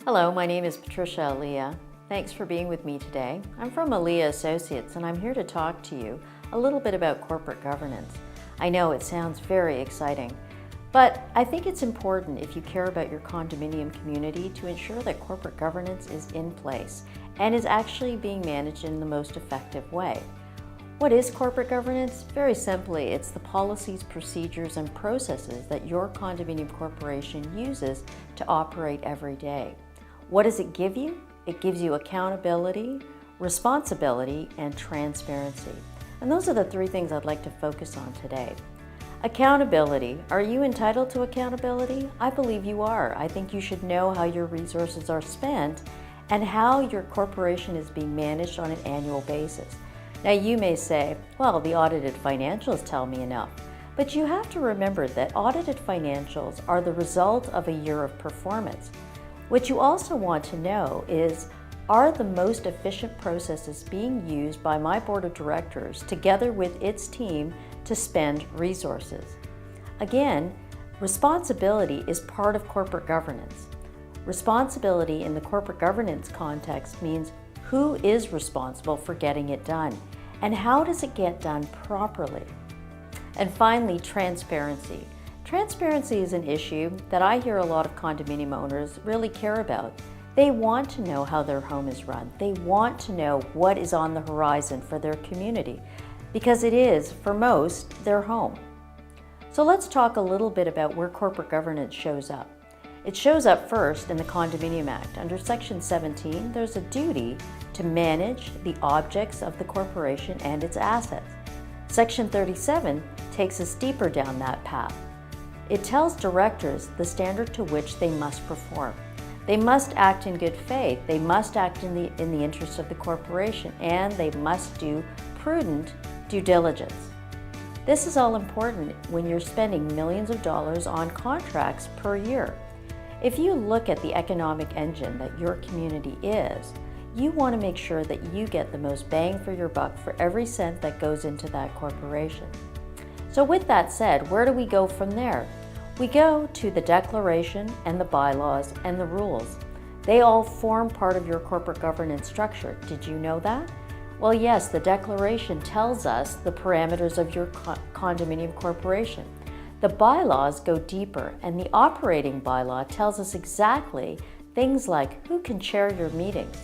Hello, my name is Patricia Elia. Thanks for being with me today. I'm from Elia Associates and I'm here to talk to you a little bit about corporate governance. I know it sounds very exciting, but I think it's important if you care about your condominium community to ensure that corporate governance is in place and is actually being managed in the most effective way. What is corporate governance? Very simply, it's the policies, procedures, and processes that your condominium corporation uses to operate every day. What does it give you? It gives you accountability, responsibility, and transparency. And those are the three things I'd like to focus on today. Accountability. Are you entitled to accountability? I believe you are. I think you should know how your resources are spent and how your corporation is being managed on an annual basis. Now you may say, well, the audited financials tell me enough. But you have to remember that audited financials are the result of a year of performance. What you also want to know is, are the most efficient processes being used by my board of directors together with its team to spend resources? Again, responsibility is part of corporate governance. Responsibility in the corporate governance context means who is responsible for getting it done and how does it get done properly? And finally, transparency. Transparency is an issue that I hear a lot of condominium owners really care about. They want to know how their home is run. They want to know what is on the horizon for their community because it is, for most, their home. So let's talk a little bit about where corporate governance shows up. It shows up first in the Condominium Act. Under Section 17, there's a duty to manage the objects of the corporation and its assets. Section 37 takes us deeper down that path. It tells directors the standard to which they must perform. They must act in good faith, they must act in the interest of the corporation, and they must do prudent due diligence. This is all important when you're spending millions of dollars on contracts per year. If you look at the economic engine that your community is, you want to make sure that you get the most bang for your buck for every cent that goes into that corporation. So with that said, where do we go from there? We go to the declaration and the bylaws and the rules. They all form part of your corporate governance structure. Did you know that? Well, yes, the declaration tells us the parameters of your condominium corporation. The bylaws go deeper, and the operating bylaw tells us exactly things like who can chair your meetings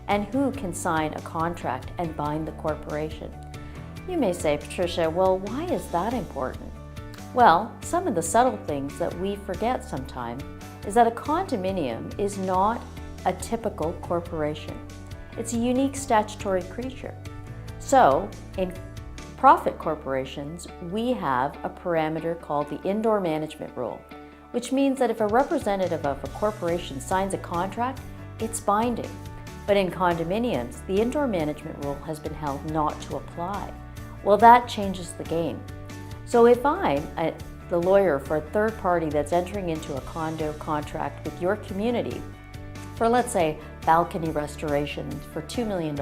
and who can sign a contract and bind the corporation. You may say, Patricia, well, why is that important? Well, some of the subtle things that we forget sometimes is that a condominium is not a typical corporation. It's a unique statutory creature. So, in profit corporations, we have a parameter called the indoor management rule, which means that if a representative of a corporation signs a contract, it's binding. But in condominiums, the indoor management rule has been held not to apply. Well, that changes the game. So if I'm the lawyer for a third party that's entering into a condo contract with your community for, let's say, balcony restoration for $2 million,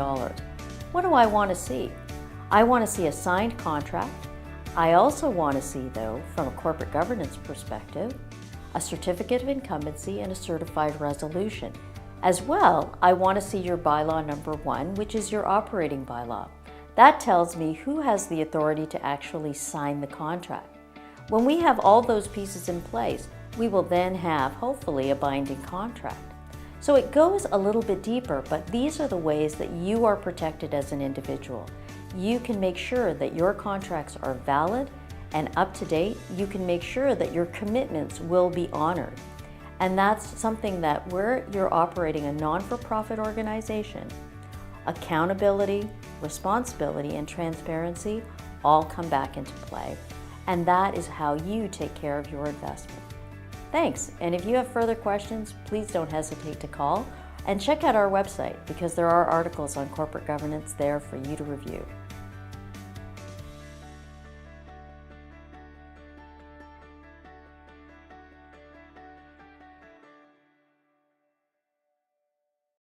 what do I want to see? I want to see a signed contract. I also want to see, though, from a corporate governance perspective, a certificate of incumbency and a certified resolution. As well, I want to see your bylaw number 1, which is your operating bylaw. That tells me who has the authority to actually sign the contract. When we have all those pieces in place, we will then have, hopefully, a binding contract. So it goes a little bit deeper, but these are the ways that you are protected as an individual. You can make sure that your contracts are valid and up to date. You can make sure that your commitments will be honored. And that's something that where you're operating a non-for-profit organization, accountability, responsibility, and transparency all come back into play. And that is how you take care of your investment. Thanks, and if you have further questions, please don't hesitate to call and check out our website because there are articles on corporate governance there for you to review.